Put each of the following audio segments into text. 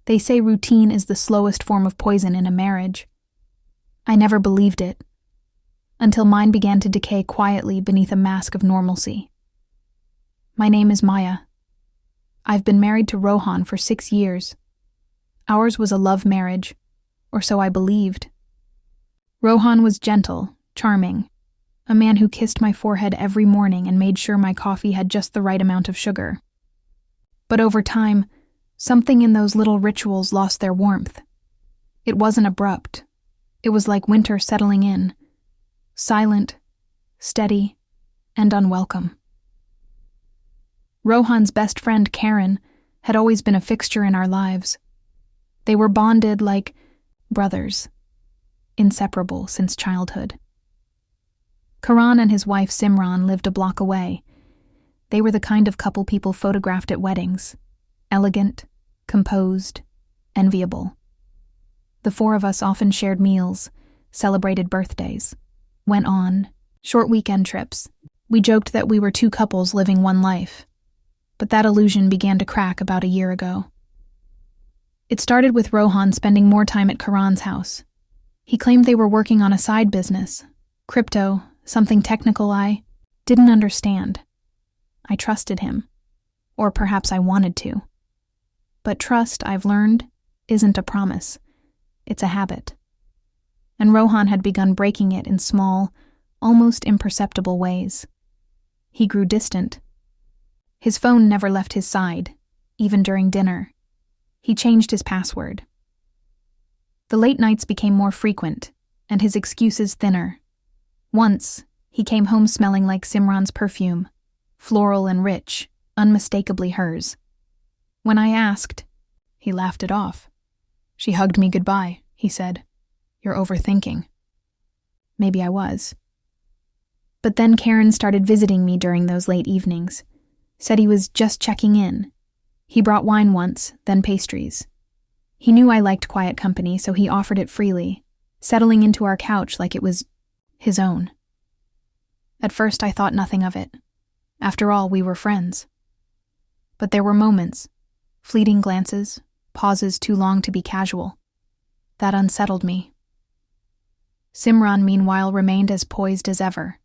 They say routine is the slowest form of poison in a marriage. I never believed it, until mine began to decay quietly beneath a mask of normalcy. My name is Maya. I've been married to Rohan for 6 years. Ours was a love marriage, or so I believed. Rohan was gentle, charming, a man who kissed my forehead every morning and made sure my coffee had just the right amount of sugar. But over time, something in those little rituals lost their warmth. It wasn't abrupt. It was like winter settling in, silent, steady, and unwelcome. Rohan's best friend, Karen, had always been a fixture in our lives. They were bonded like brothers, inseparable since childhood. Karan and his wife Simran lived a block away. They were the kind of couple people photographed at weddings, elegant, composed, enviable. The 4 of us often shared meals, celebrated birthdays, went on short weekend trips. We joked that we were 2 couples living one life, but that illusion began to crack about a year ago. It started with Rohan spending more time at Karan's house. He claimed they were working on a side business, crypto, something technical I didn't understand. I trusted him, or perhaps I wanted to. But trust, I've learned, isn't a promise. It's a habit. And Rohan had begun breaking it in small, almost imperceptible ways. He grew distant. His phone never left his side, even during dinner. He changed his password. The late nights became more frequent, and his excuses thinner. Once, he came home smelling like Simran's perfume, floral and rich, unmistakably hers. When I asked, he laughed it off. "She hugged me goodbye," he said. "You're overthinking." Maybe I was. But then Karen started visiting me during those late evenings. Said he was just checking in. He brought wine once, then pastries. He knew I liked quiet company, so he offered it freely, settling into our couch like it was his own. At first I thought nothing of it. After all, we were friends. But there were moments, fleeting glances, pauses too long to be casual. That unsettled me. Simran, meanwhile, remained as poised as ever.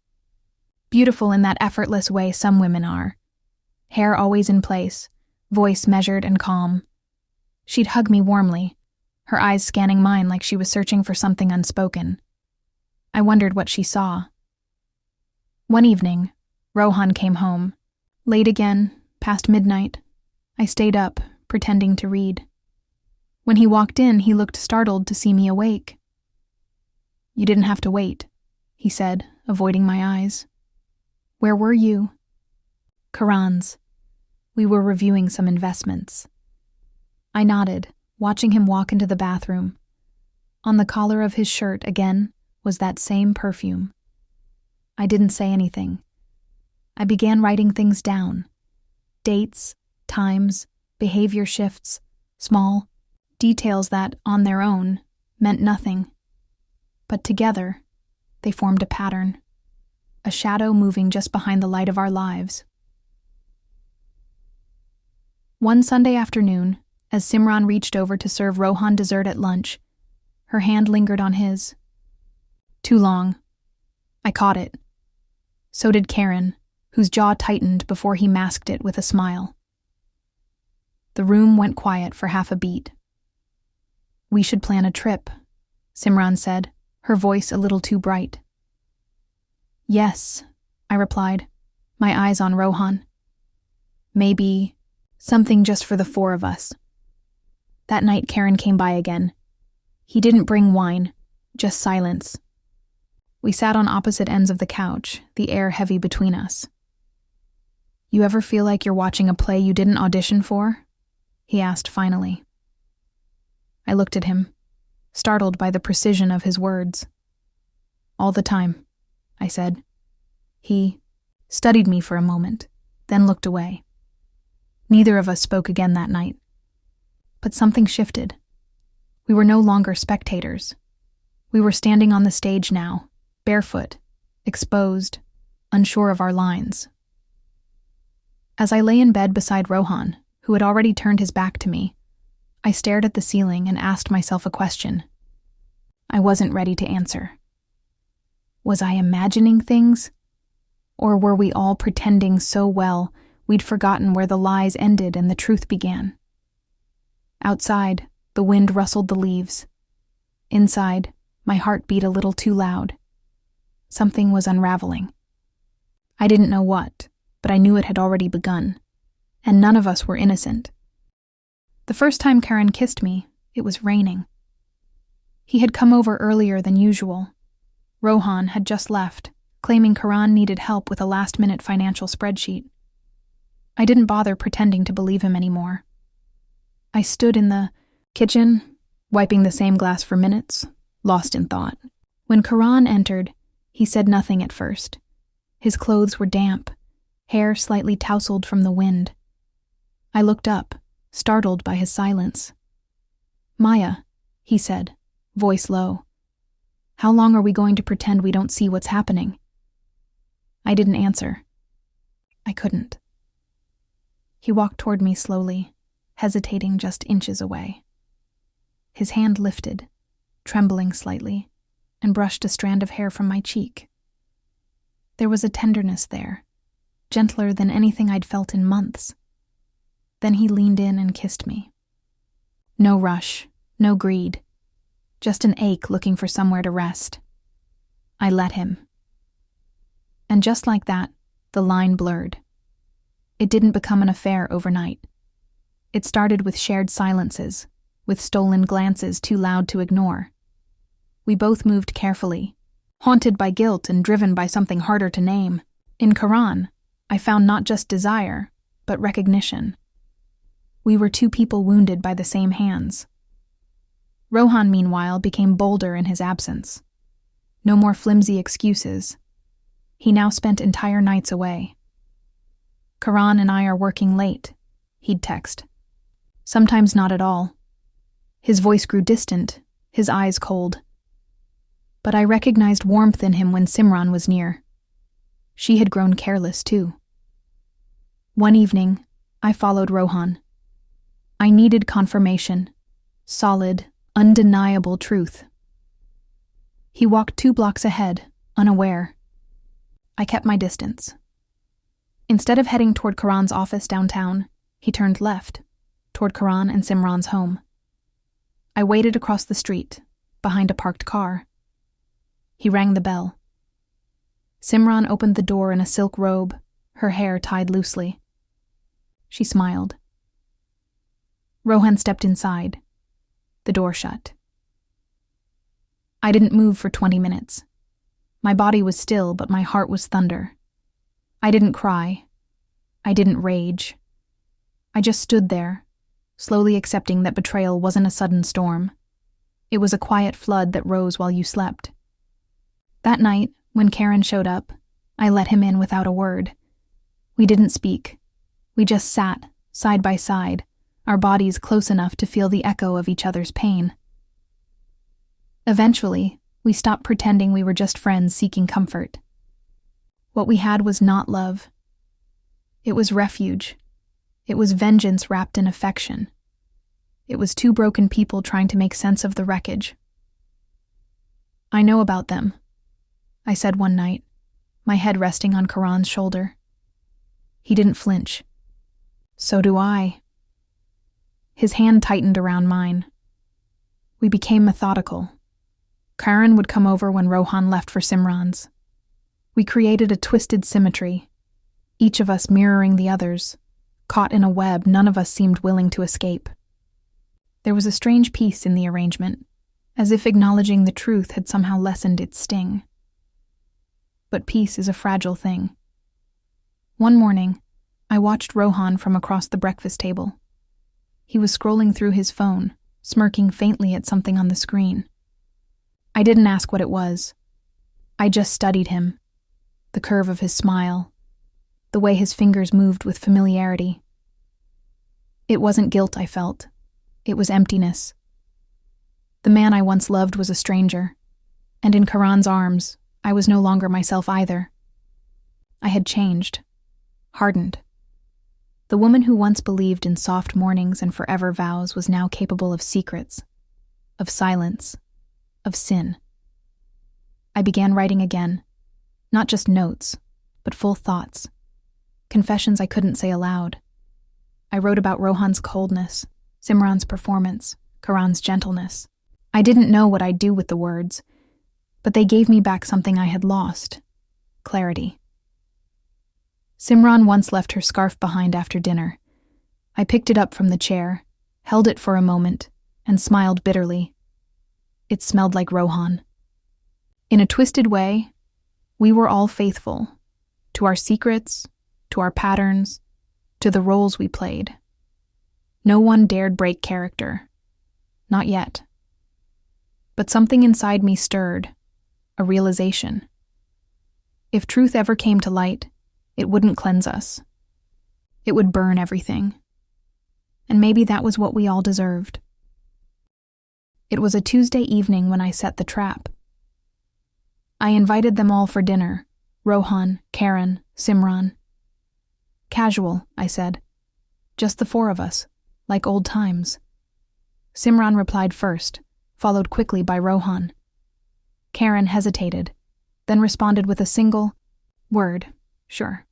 Beautiful in that effortless way some women are. Hair always in place, voice measured and calm. She'd hug me warmly, her eyes scanning mine like she was searching for something unspoken. I wondered what she saw. One evening, Rohan came home. Late again, past midnight. I stayed up, pretending to read. When he walked in, he looked startled to see me awake. "You didn't have to wait," he said, avoiding my eyes. "Where were you?" "Karan's. We were reviewing some investments." I nodded, watching him walk into the bathroom. On the collar of his shirt, again, was that same perfume. I didn't say anything. I began writing things down. Dates, times, behavior shifts, small details that, on their own, meant nothing. But together, they formed a pattern, a shadow moving just behind the light of our lives. One Sunday afternoon, as Simran reached over to serve Rohan dessert at lunch, her hand lingered on his. Too long. I caught it. So did Karen, whose jaw tightened before he masked it with a smile. The room went quiet for half a beat. "We should plan a trip," Simran said, her voice a little too bright. "Yes," I replied, my eyes on Rohan. "Maybe something just for the 4 of us." That night Karen came by again. He didn't bring wine, just silence. We sat on opposite ends of the couch, the air heavy between us. "You ever feel like you're watching a play you didn't audition for?" he asked finally. I looked at him, startled by the precision of his words. "All the time," I said. He studied me for a moment, then looked away. Neither of us spoke again that night. But something shifted. We were no longer spectators. We were standing on the stage now, barefoot, exposed, unsure of our lines. As I lay in bed beside Rohan, who had already turned his back to me, I stared at the ceiling and asked myself a question. I wasn't ready to answer. Was I imagining things? Or were we all pretending so well we'd forgotten where the lies ended and the truth began? Outside, the wind rustled the leaves. Inside, my heart beat a little too loud. Something was unraveling. I didn't know what, but I knew it had already begun, and none of us were innocent. The first time Karen kissed me, it was raining. He had come over earlier than usual. Rohan had just left, claiming Karan needed help with a last-minute financial spreadsheet. I didn't bother pretending to believe him anymore. I stood in the kitchen, wiping the same glass for minutes, lost in thought. When Karan entered, he said nothing at first. His clothes were damp, hair slightly tousled from the wind. I looked up, startled by his silence. "Maya," he said, voice low. "How long are we going to pretend we don't see what's happening?" I didn't answer. I couldn't. He walked toward me slowly, hesitating just inches away. His hand lifted, trembling slightly, and brushed a strand of hair from my cheek. There was a tenderness there, gentler than anything I'd felt in months. Then he leaned in and kissed me. No rush, no greed, just an ache looking for somewhere to rest. I let him. And just like that, the line blurred. It didn't become an affair overnight. It started with shared silences, with stolen glances too loud to ignore. We both moved carefully, haunted by guilt and driven by something harder to name. In Karan, I found not just desire, but recognition. We were two people wounded by the same hands. Rohan, meanwhile, became bolder in his absence. No more flimsy excuses. He now spent entire nights away. "Karan and I are working late," he'd text. Sometimes not at all. His voice grew distant, his eyes cold. But I recognized warmth in him when Simran was near. She had grown careless, too. One evening, I followed Rohan. I needed confirmation, solid, undeniable truth. He walked 2 blocks ahead, unaware. I kept my distance. Instead of heading toward Karan's office downtown, he turned left, toward Karan and Simran's home. I waited across the street, behind a parked car. He rang the bell. Simran opened the door in a silk robe, her hair tied loosely. She smiled. Rohan stepped inside. The door shut. I didn't move for 20 minutes. My body was still, but my heart was thunder. I didn't cry. I didn't rage. I just stood there, slowly accepting that betrayal wasn't a sudden storm. It was a quiet flood that rose while you slept. That night, when Karen showed up, I let him in without a word. We didn't speak. We just sat, side by side, our bodies close enough to feel the echo of each other's pain. Eventually, we stopped pretending we were just friends seeking comfort. What we had was not love. It was refuge. It was vengeance wrapped in affection. It was 2 broken people trying to make sense of the wreckage. "I know about them," I said one night, my head resting on Karan's shoulder. He didn't flinch. "So do I." His hand tightened around mine. We became methodical. Karan would come over when Rohan left for Simran's. We created a twisted symmetry, each of us mirroring the others, caught in a web none of us seemed willing to escape. There was a strange peace in the arrangement, as if acknowledging the truth had somehow lessened its sting. But peace is a fragile thing. One morning, I watched Rohan from across the breakfast table. He was scrolling through his phone, smirking faintly at something on the screen. I didn't ask what it was. I just studied him, the curve of his smile, the way his fingers moved with familiarity. It wasn't guilt I felt. It was emptiness. The man I once loved was a stranger, and in Karan's arms, I was no longer myself either. I had changed, hardened. The woman who once believed in soft mornings and forever vows was now capable of secrets, of silence, of sin. I began writing again, not just notes, but full thoughts, confessions I couldn't say aloud. I wrote about Rohan's coldness, Simran's performance, Karan's gentleness. I didn't know what I'd do with the words, but they gave me back something I had lost: clarity. Simran once left her scarf behind after dinner. I picked it up from the chair, held it for a moment, and smiled bitterly. It smelled like Rohan. In a twisted way, we were all faithful, to our secrets, to our patterns, to the roles we played. No one dared break character. Not yet. But something inside me stirred, a realization. If truth ever came to light, it wouldn't cleanse us. It would burn everything. And maybe that was what we all deserved. It was a Tuesday evening when I set the trap. I invited them all for dinner: Rohan, Karen, Simran. Casual, I said. Just the four of us, like old times. Simran replied first, followed quickly by Rohan. Karen hesitated, then responded with a single word: sure.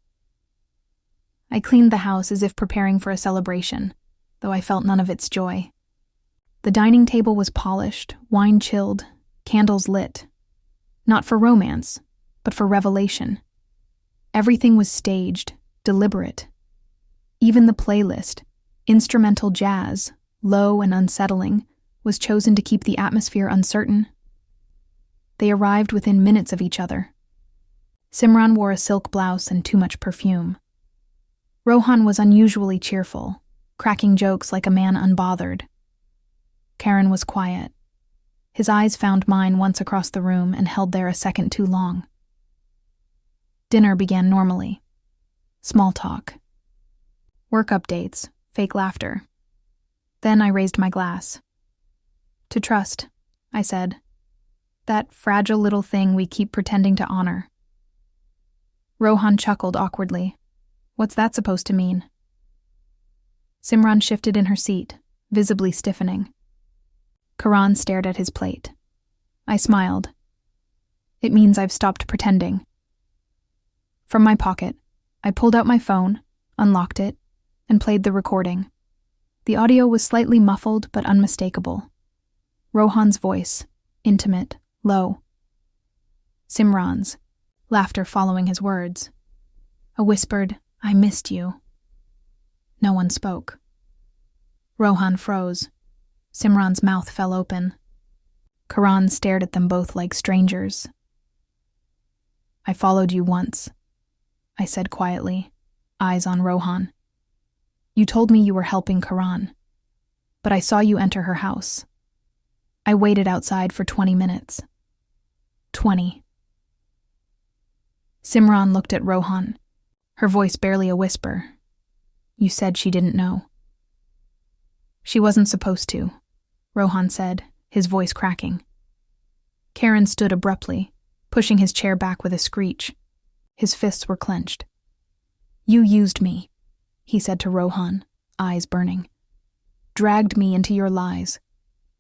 I cleaned the house as if preparing for a celebration, though I felt none of its joy. The dining table was polished, wine chilled, candles lit. Not for romance, but for revelation. Everything was staged, deliberate. Even the playlist, instrumental jazz, low and unsettling, was chosen to keep the atmosphere uncertain. They arrived within minutes of each other. Simran wore a silk blouse and too much perfume. Rohan was unusually cheerful, cracking jokes like a man unbothered. Karen was quiet. His eyes found mine once across the room and held there a second too long. Dinner began normally. Small talk. Work updates, fake laughter. Then I raised my glass. To trust, I said. That fragile little thing we keep pretending to honor. Rohan chuckled awkwardly. What's that supposed to mean? Simran shifted in her seat, visibly stiffening. Karan stared at his plate. I smiled. It means I've stopped pretending. From my pocket, I pulled out my phone, unlocked it, and played the recording. The audio was slightly muffled but unmistakable. Rohan's voice, intimate, low. Simran's, laughter following his words. A whispered, "I missed you." No one spoke. Rohan froze. Simran's mouth fell open. Karan stared at them both like strangers. I followed you once, I said quietly, eyes on Rohan. You told me you were helping Karan, but I saw you enter her house. I waited outside for 20 minutes. 20. Simran looked at Rohan, her voice barely a whisper. You said she didn't know. She wasn't supposed to, Rohan said, his voice cracking. Karen stood abruptly, pushing his chair back with a screech. His fists were clenched. You used me, he said to Rohan, eyes burning. Dragged me into your lies.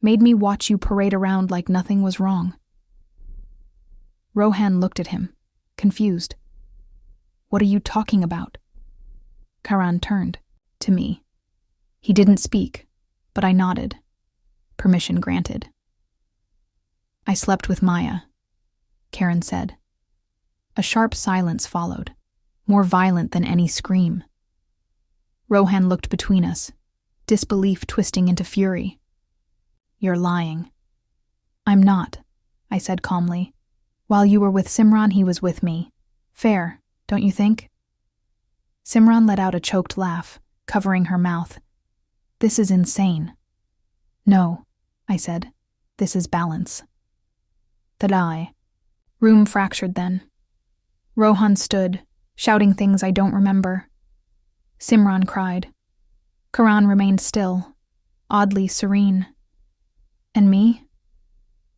Made me watch you parade around like nothing was wrong. Rohan looked at him, confused. What are you talking about? Karan turned, to me. He didn't speak, but I nodded. Permission granted. I slept with Maya, Karen said. A sharp silence followed, more violent than any scream. Rohan looked between us, disbelief twisting into fury. You're lying. I'm not, I said calmly. While you were with Simran, he was with me. Fair, don't you think? Simran let out a choked laugh, covering her mouth. This is insane. No, I said. This is balance. That I. Room fractured then. Rohan stood, shouting things I don't remember. Simran cried. Karan remained still, oddly serene. And me?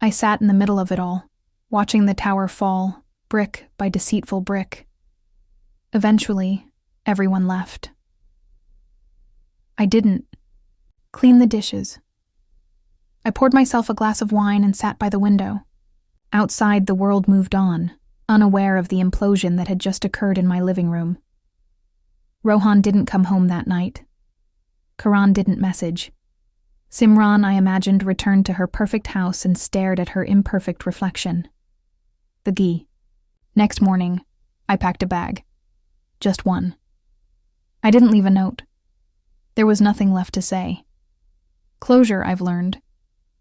I sat in the middle of it all, watching the tower fall, brick by deceitful brick. Eventually, everyone left. I didn't. Clean the dishes. I poured myself a glass of wine and sat by the window. Outside, the world moved on, unaware of the implosion that had just occurred in my living room. Rohan didn't come home that night. Karan didn't message. Simran, I imagined, returned to her perfect house and stared at her imperfect reflection. The ghee. Next morning, I packed a bag. Just one. I didn't leave a note. There was nothing left to say. Closure, I've learned,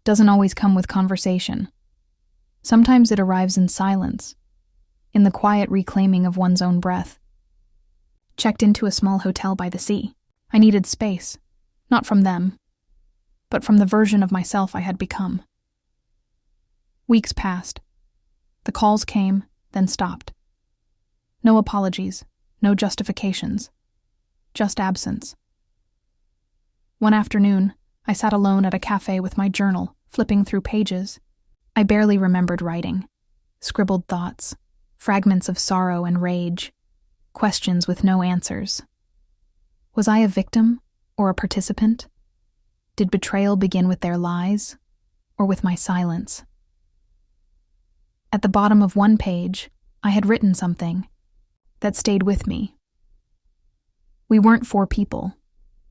doesn't always come with conversation. Sometimes it arrives in silence, in the quiet reclaiming of one's own breath. Checked into a small hotel by the sea. I needed space, not from them, but from the version of myself I had become. Weeks passed. The calls came, then stopped. No apologies, no justifications, just absence. One afternoon, I sat alone at a cafe with my journal, flipping through pages. I barely remembered writing. Scribbled thoughts, fragments of sorrow and rage, questions with no answers. Was I a victim or a participant? Did betrayal begin with their lies or with my silence? At the bottom of one page, I had written something that stayed with me. We weren't four people.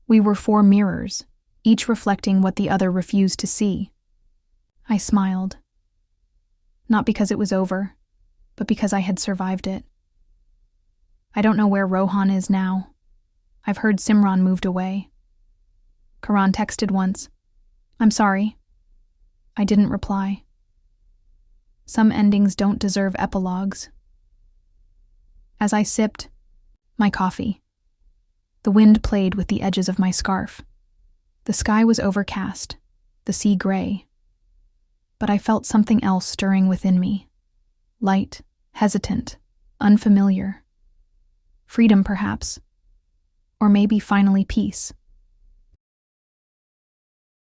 We were four mirrors, each reflecting what the other refused to see. I smiled. Not because it was over, but because I had survived it. I don't know where Rohan is now. I've heard Simran moved away. Karan texted once, "I'm sorry." I didn't reply. Some endings don't deserve epilogues. As I sipped my coffee, the wind played with the edges of my scarf. The sky was overcast, the sea gray. But I felt something else stirring within me. Light, hesitant, unfamiliar. Freedom, perhaps. Or maybe finally peace.